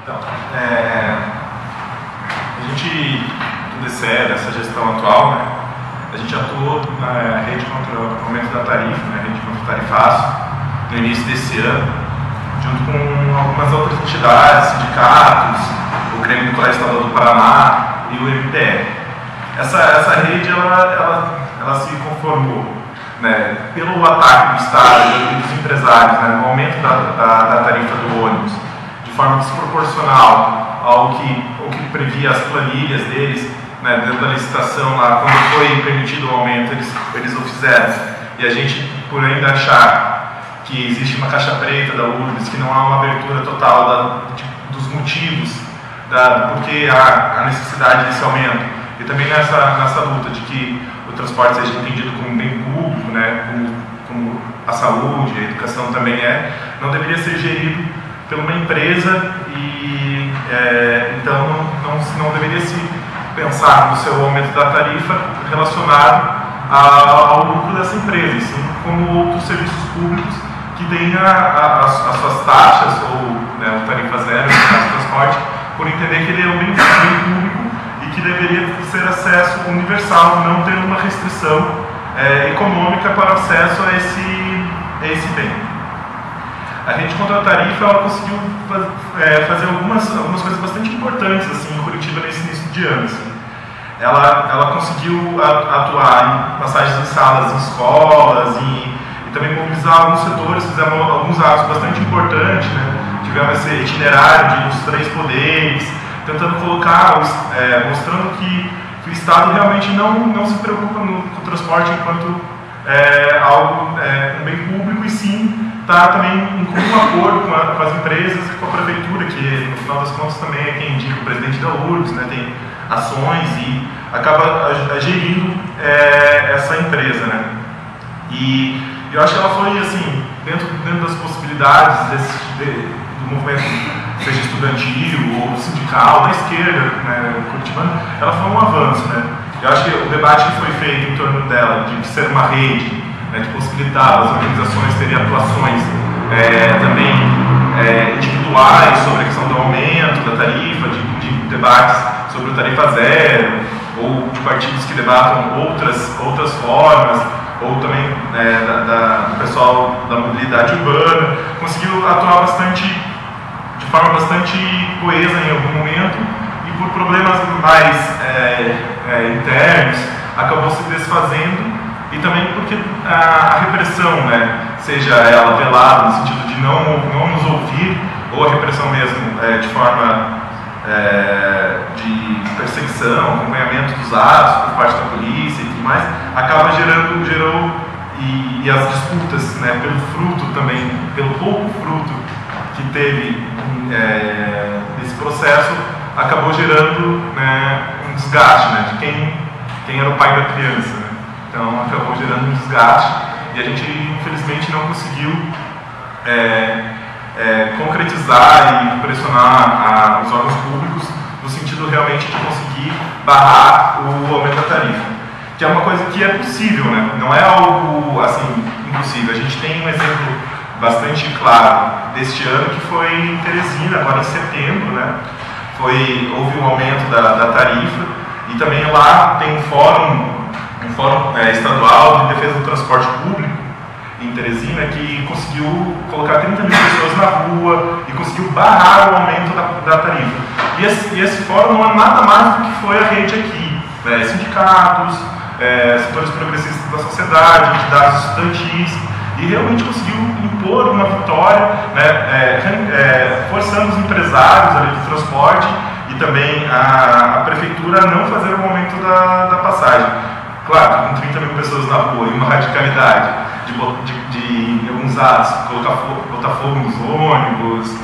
Então, a gente, do DCE, dessa gestão atual, né, a gente atuou na rede contra o aumento da tarifa, né, rede contra o tarifaço, no início desse ano, junto com algumas outras entidades, sindicatos, o Grêmio do Colégio Estadual do Paraná e o MPR. Essa rede, ela se conformou, né, pelo ataque do Estado e dos empresários, né, no aumento da tarifa do ônibus, de forma desproporcional ao que previa as planilhas deles, né, dentro da licitação lá, quando foi permitido o aumento, eles o fizeram. E a gente, por ainda achar que existe uma caixa preta da URBS, que não há uma abertura total dos motivos porque há a necessidade desse aumento, e também nessa luta de que o transporte seja entendido como um bem público, né, como a saúde, a educação também não deveria ser gerido por uma empresa e então não deveria se pensar no seu aumento da tarifa relacionado ao lucro dessa empresa, sim, como outros serviços públicos que têm as suas taxas ou, né, o tarifa zero no transporte, por entender que ele é um bem público e que deveria ser acesso universal, não ter uma restrição econômica para acesso a esse bem. A rede contra a tarifa, ela conseguiu fazer algumas coisas bastante importantes assim, em Curitiba nesse início de ano. Assim. Ela conseguiu atuar em passagens em salas, em escolas e também mobilizar alguns setores, fizemos alguns atos bastante importantes, né? Tivemos esse itinerário dos 3 poderes, tentando colocar, mostrando que o Estado realmente não se preocupa com o transporte enquanto um bem público, e sim está também em comum acordo com as empresas e com a prefeitura, que no final das contas também é quem indica o presidente da URBS, né, tem ações e acaba gerindo essa empresa, né. E eu acho que ela foi, assim, dentro das possibilidades do movimento, seja estudantil ou sindical, da esquerda, né, curitibana, ela foi um avanço, né. Eu acho que o debate que foi feito em torno dela, de ser uma rede, né, de possibilitar as organizações terem atuações também individuais sobre a questão do aumento da tarifa, de debates sobre o tarifa zero, ou de partidos que debatam outras formas, ou também do pessoal da mobilidade urbana, conseguiu atuar de forma bastante coesa em algum momento, e por problemas mais internos, acabou se desfazendo, e também porque a repressão, né, seja ela velada, no sentido de não nos ouvir, ou a repressão mesmo de forma de perseguição, acompanhamento dos atos por parte da polícia e tudo mais, gerou e as disputas, né, pelo fruto também, pelo pouco fruto que teve nesse processo, acabou gerando, né, um desgaste, né, de quem era o pai da criança, né? Então acabou gerando um desgaste e a gente infelizmente não conseguiu concretizar e pressionar os órgãos públicos no sentido realmente de conseguir barrar o aumento da tarifa, que é uma coisa que é possível, né? Não é algo assim impossível. A gente tem um exemplo bastante claro deste ano, que foi em Teresina, agora em setembro, né? Houve um aumento da tarifa, e também lá tem um fórum estadual de defesa do transporte público em Teresina, que conseguiu colocar 30 mil pessoas na rua e conseguiu barrar o aumento da tarifa. E esse fórum não é nada mais do que foi a rede aqui, né? Sindicatos, setores progressistas da sociedade, entidades estudantis, e realmente conseguiu impor uma vitória, né, forçando os empresários ali do transporte e também a prefeitura a não fazer o aumento da passagem. Claro, com 30 mil pessoas na rua e uma radicalidade de alguns atos, botar fogo nos ônibus,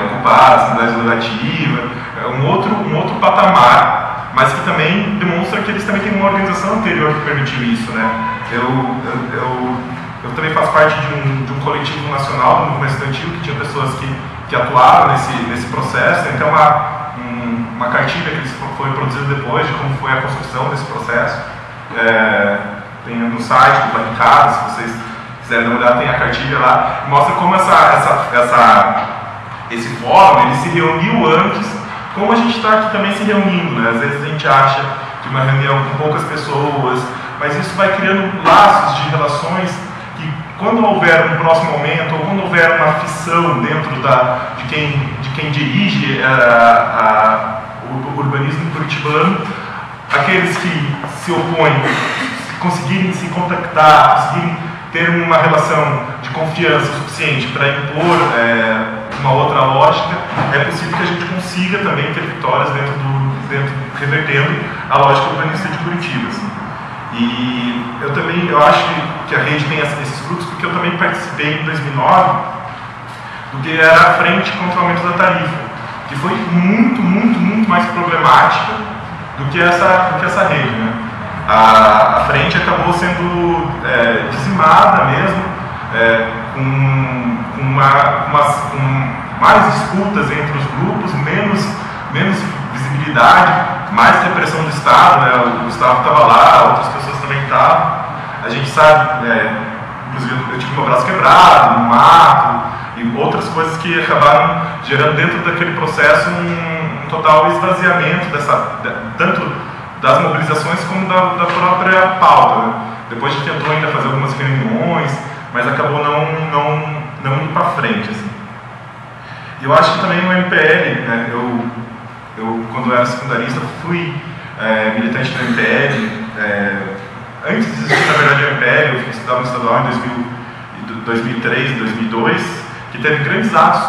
ocupar a cidade legislativa, um outro patamar, mas que também demonstra que eles também têm uma organização anterior que permitiu isso, né? Eu também faço parte de um coletivo nacional do movimento estudantil, que tinha pessoas que atuaram nesse processo. Então, uma cartilha que foi produzida depois de como foi a construção desse processo. Tem no site do Barricada, se vocês quiserem dar uma olhada, tem a cartilha lá, mostra como essa esse fórum, ele se reuniu antes, como a gente está aqui também se reunindo, né? Às vezes a gente acha que uma reunião com poucas pessoas, mas isso vai criando laços de relações que, quando houver um próximo momento, ou quando houver uma fissão dentro de quem dirige o urbanismo curitibano, aqueles que se opõem, conseguirem se contactar, conseguirem ter uma relação de confiança suficiente para impor uma outra lógica, é possível que a gente consiga também ter vitórias revertendo a lógica urbanista de Curitiba. Assim. E eu acho que a rede tem esses frutos, porque eu também participei em 2009 do que era a frente contra o aumento da tarifa, que foi muito mais problemática do que essa rede, né? A frente acabou sendo dizimada mesmo, com mais disputas entre os grupos, menos visibilidade, mais repressão do Estado, né? O Estado estava lá, outras pessoas também estavam. A gente sabe, inclusive eu tive meu braço quebrado, no mato, e outras coisas que acabaram gerando dentro daquele processo um total esvaziamento tanto das mobilizações como da própria pauta. Né? Depois a gente tentou ainda fazer algumas reuniões, mas acabou não indo para frente. Assim. E eu acho que também no MPL, né, eu quando eu era secundarista, fui militante do MPL. Antes de existir, na verdade, o MPL, eu estudava no estadual em 2003, 2002, que teve grandes atos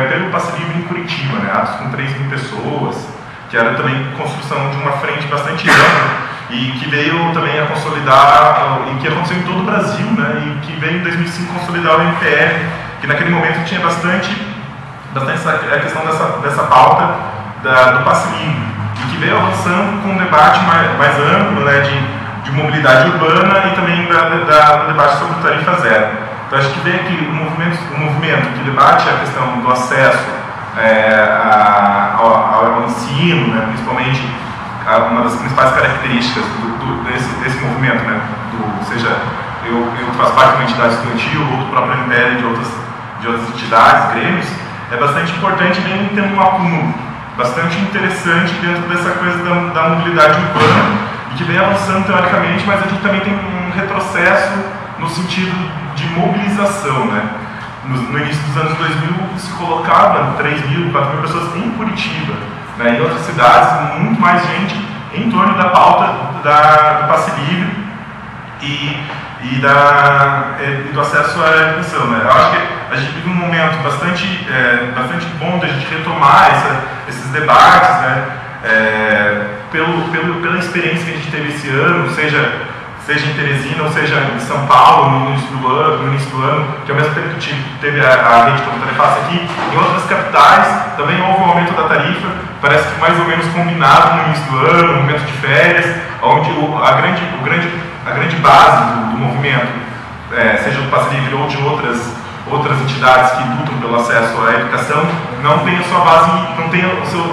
pelo passe livre em Curitiba, né, atos com 3.000 pessoas, que era também construção de uma frente bastante ampla e que veio também a consolidar, e que aconteceu em todo o Brasil, né, e que veio em 2005 consolidar o MPL, que naquele momento tinha bastante a questão dessa pauta do passe livre, e que veio avançando com um debate mais amplo, né, de mobilidade urbana e também do debate sobre tarifa zero. Então acho que veio aqui um movimento que debate a questão do acesso ao ensino, né, principalmente uma das principais características desse movimento, né, seja eu faço parte de uma entidade estudantil ou do próprio MPL de outras entidades, grêmios, é bastante importante mesmo ter um acúmulo bastante interessante dentro dessa coisa da mobilidade urbana e que vem avançando teoricamente, mas a gente também tem um retrocesso no sentido de mobilização, né? No início dos anos 2000 se colocava 3.000, 4.000 pessoas em Curitiba, né? Em outras cidades, muito mais gente em torno da pauta do passe livre e do acesso à educação, né? Eu acho que a gente vive um momento bastante bom de a gente retomar esses debates, né? Pela experiência que a gente teve esse ano, seja em Teresina ou seja em São Paulo, no início do ano, que ao mesmo tempo que teve a rede contra a tarifa aqui, em outras capitais também houve um aumento da tarifa, parece que mais ou menos combinado no início do ano, no momento de férias, onde a grande base do movimento, seja do passe livre ou de outras entidades que lutam pelo acesso à educação, não tem a sua base, não tem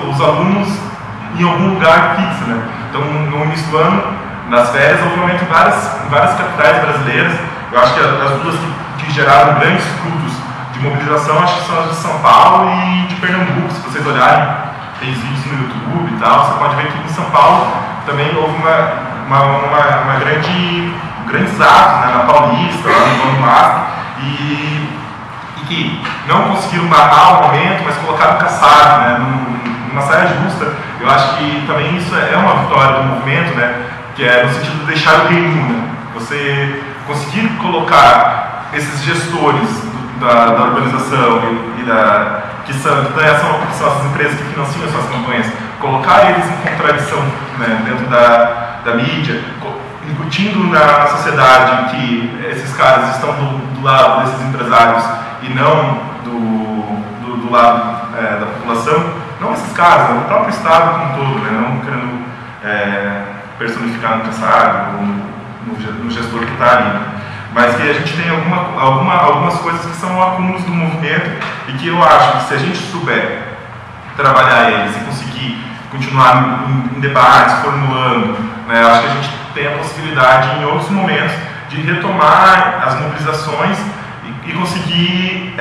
os alunos em algum lugar fixo, né? Então, no início do ano, nas férias, houve um aumento em várias capitais brasileiras. Eu acho que as duas que geraram grandes frutos de mobilização, acho que são as de São Paulo e de Pernambuco. Se vocês olharem, tem vídeos no YouTube e tal, você pode ver que em São Paulo também houve grandes atos, né, na Paulista, lá no MASP, e que não conseguiram barrar o momento, mas colocaram o Kassab, né, numa saia justa. Eu acho que também isso é uma vitória do movimento, né, que é no sentido de deixar o reino, né, você conseguir colocar esses gestores da urbanização que são essas empresas que financiam as suas campanhas, colocar eles em contradição, né, dentro da mídia, incutindo na sociedade que esses caras estão do lado desses empresários e não do lado da população, não esses caras, né, o próprio Estado como um todo, né, não querendo personificar no Kassab ou no gestor que está ali, mas que a gente tem algumas coisas que são acúmulos do movimento e que eu acho que se a gente souber trabalhar eles e conseguir continuar em debates, formulando, né, acho que a gente tem a possibilidade em outros momentos de retomar as mobilizações e conseguir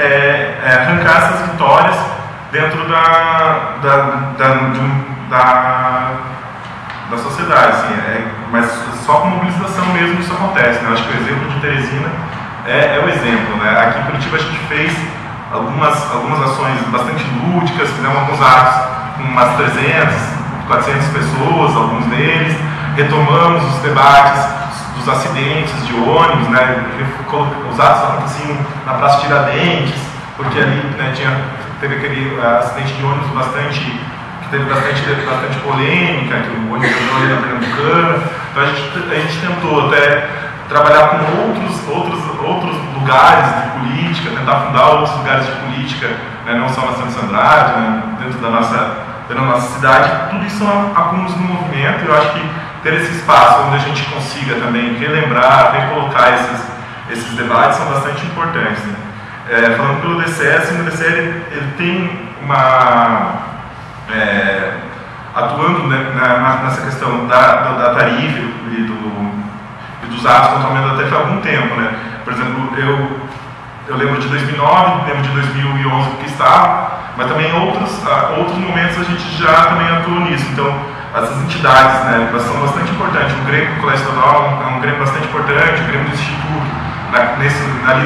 arrancar essas vitórias dentro da sociedade, assim, mas só com mobilização mesmo isso acontece, né? Eu acho que o exemplo de Teresina é o exemplo, né? Aqui em Curitiba a gente fez algumas ações bastante lúdicas, fizemos alguns atos com umas 300, 400 pessoas, alguns deles, retomamos os debates dos acidentes de ônibus, né? Os atos aconteciam na Praça Tiradentes, porque ali, né, teve aquele acidente de ônibus que teve bastante polêmica, que o ônibus entrou ali na Pernambucana. Então a gente tentou até trabalhar com outros lugares de política, tentar fundar outros lugares de política, né, não só na Santos Andrade, né, dentro da nossa cidade. Tudo isso são acúmulos no movimento, e eu acho que ter esse espaço onde a gente consiga também relembrar, recolocar esses debates são bastante importantes, né? Falando pelo DCE, o DCE ele tem atuando, né, nessa questão da tarifa e dos atos contra o aumento da tarifa há algum tempo, né? Por exemplo, eu lembro de 2009, lembro de 2011 que estava, mas também em outros momentos a gente já também atuou nisso. Então, essas entidades, né, são bastante importantes. O Grêmio do Colégio Estadual é um Grêmio bastante importante, o Grêmio do Instituto, ali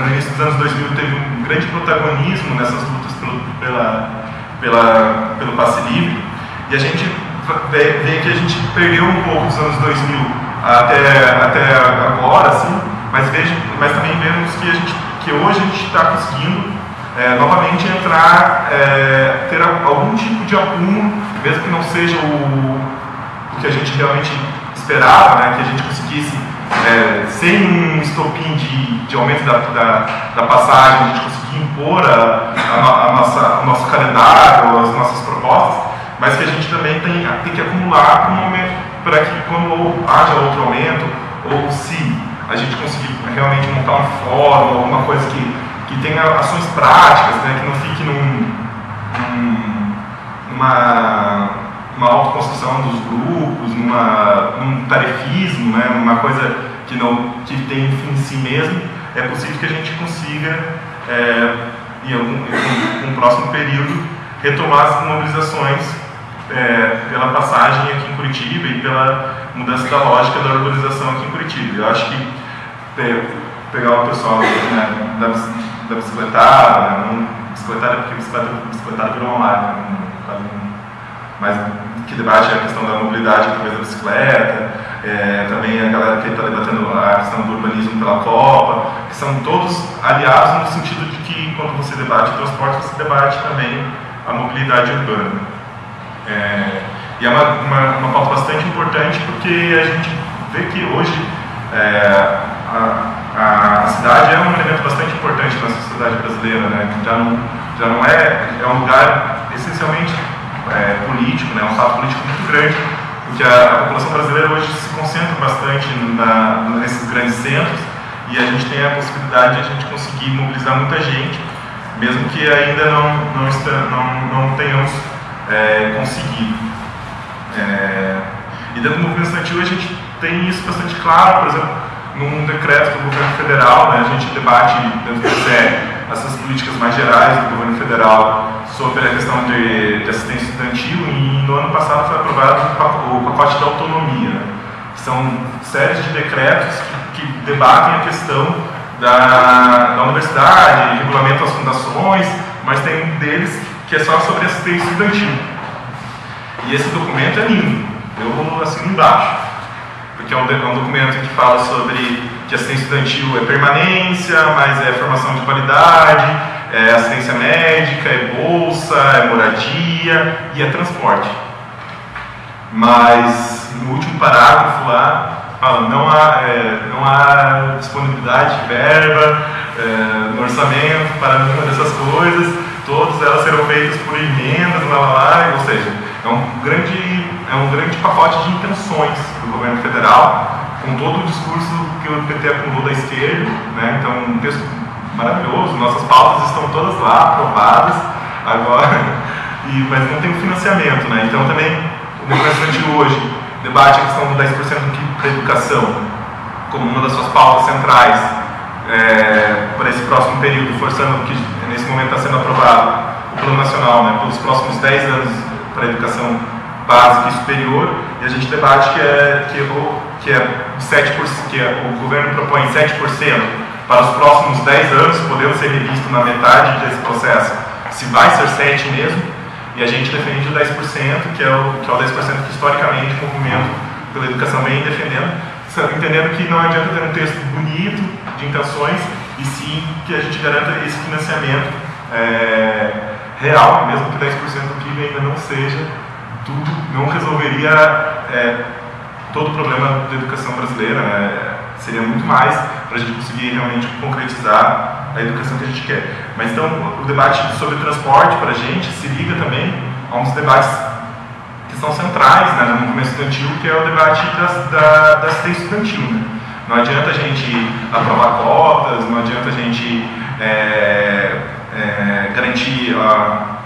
no início dos anos 2000, teve um grande protagonismo nessas lutas pelo passe livre, e a gente vê que a gente perdeu um pouco dos anos 2000 até agora, assim, mas também vemos que hoje a gente está conseguindo novamente entrar, ter algum tipo de acúmulo, mesmo que não seja o que a gente realmente esperava, né, que a gente conseguisse, sem um estopim de aumento da passagem, a gente conseguir impor o nosso calendário, as nossas propostas, mas que a gente também tem que acumular para que quando haja outro aumento, ou se a gente conseguir realmente montar um fórum, alguma coisa que tenha ações práticas, né, que não fique numa autoconstrução dos grupos, num tarifismo, né, numa coisa que tem fim em si mesmo, é possível que a gente consiga, em um próximo período, retomar as mobilizações pela passagem aqui em Curitiba e pela mudança da lógica da urbanização aqui em Curitiba. Eu acho que pegar o pessoal, né, da bicicletada, né, não bicicletada porque bicicletada virou uma marca, mas que debate a questão da mobilidade através da bicicleta, também a galera que está debatendo a questão do urbanismo pela Copa, que são todos aliados no sentido de que quando você debate o transporte, você debate também a mobilidade urbana. E é uma pauta bastante importante, porque a gente vê que hoje a cidade é um elemento bastante importante na sociedade brasileira, né? Já não é um lugar essencialmente político, né? Um fato político muito grande, porque a população brasileira hoje se concentra bastante nesses grandes centros, e a gente tem a possibilidade de a gente conseguir mobilizar muita gente, mesmo que ainda não tenhamos conseguido. E dentro do movimento estudantil a gente tem isso bastante claro, por exemplo, num decreto do governo federal, né, a gente debate dentro do CE essas políticas mais gerais do governo federal sobre a questão de assistência estudantil, e no ano passado foi aprovado o pacote de autonomia, né, que são séries de decretos que debatem a questão da universidade, regulamentam as fundações, mas tem um deles que é só sobre assistência estudantil. E esse documento é lindo, eu assino embaixo, porque é um documento que fala sobre que assistência estudantil é permanência, mas é formação de qualidade, é assistência médica, é bolsa, é moradia e é transporte. Mas no último parágrafo lá, fala, não há disponibilidade de verba no orçamento para nenhuma dessas coisas, todas elas serão feitas por emendas, ou seja, é um grande pacote de intenções do governo federal, com todo o discurso que o PT acumulou da esquerda, né? Então, um texto maravilhoso, nossas pautas estão todas lá, aprovadas agora, mas não tem o financiamento, né? Então, também, o movimento estudantil hoje debate a questão do 10% do PIB para a educação como uma das suas pautas centrais, para esse próximo período, forçando que nesse momento está sendo aprovado o Plano Nacional, né, pelos próximos 10 anos para a educação básica e superior, e a gente debate que o governo propõe 7% para os próximos 10 anos, podendo ser revisto na metade desse processo, se vai ser 7% mesmo, e a gente defende o 10%, que é o 10% que historicamente o movimento pela educação vem defendendo, entendendo que não adianta ter um texto bonito de intenções, e sim que a gente garanta esse financiamento real, mesmo que 10% do PIB ainda não seja tudo, não resolveria todo o problema da educação brasileira, né? Seria muito mais para a gente conseguir realmente concretizar a educação que a gente quer. Mas então o debate sobre transporte para a gente se liga também a uns debates que são centrais, né, no movimento estudantil, que é o debate da assistência estudantil. Né? Não adianta a gente aprovar cotas, não adianta a gente garantir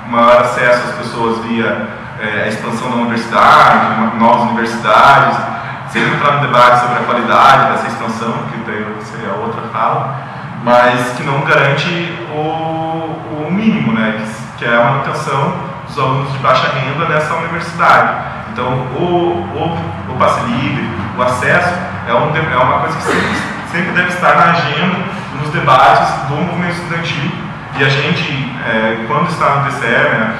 maior acesso às pessoas via a expansão da universidade, novas universidades, sem entrar no debate sobre a qualidade dessa expansão, que daí seria outra fala, mas que não garante o mínimo, né, que é a manutenção dos alunos de baixa renda nessa universidade. Então, o passe livre, o acesso, é uma coisa que sempre deve estar na agenda, nos debates do movimento estudantil. E a gente, quando está no DCE, né,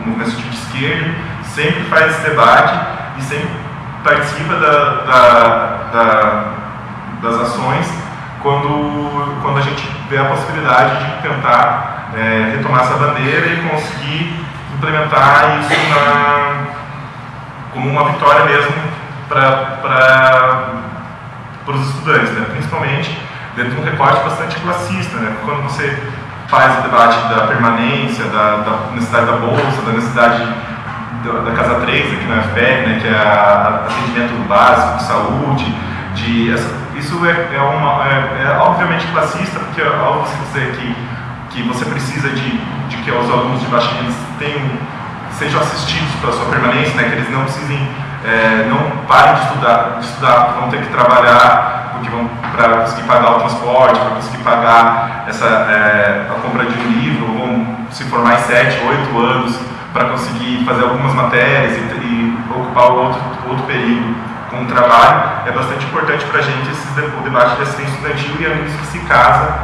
o movimento estudantil de esquerda, sempre faz esse debate e sempre participa das ações quando a gente vê a possibilidade de tentar retomar essa bandeira e conseguir implementar isso como uma vitória mesmo para os estudantes, né? Principalmente dentro de um recorte bastante classista, né? Quando você faz o debate da permanência, da necessidade da bolsa, da necessidade da Casa 3 aqui na FPR, né, que é atendimento básico de saúde, isso é obviamente classista, porque é óbvio você dizer que você precisa de que os alunos de baixa renda sejam assistidos para a sua permanência, né, que eles não precisem, não parem de estudar, porque vão ter que trabalhar, porque vão para conseguir pagar o transporte, para conseguir pagar a compra de um livro, vão se formar em 7, 8 anos para conseguir fazer algumas matérias e ocupar o outro período com o trabalho. É bastante importante para a gente o debate da assistência estudantil, e é nisso que se casa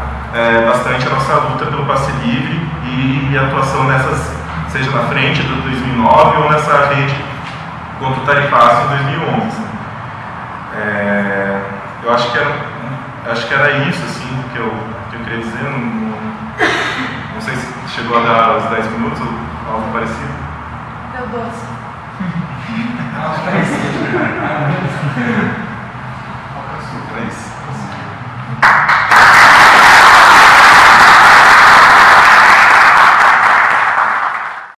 bastante a nossa luta pelo passe livre e a atuação seja na frente do 2009 ou nessa rede contra o tarifaço em 2011. Eu acho que era isso assim, que eu queria dizer. Não sei se chegou a dar os 10 minutos ou algo parecido. Deu 12. Algo parecido. É isso.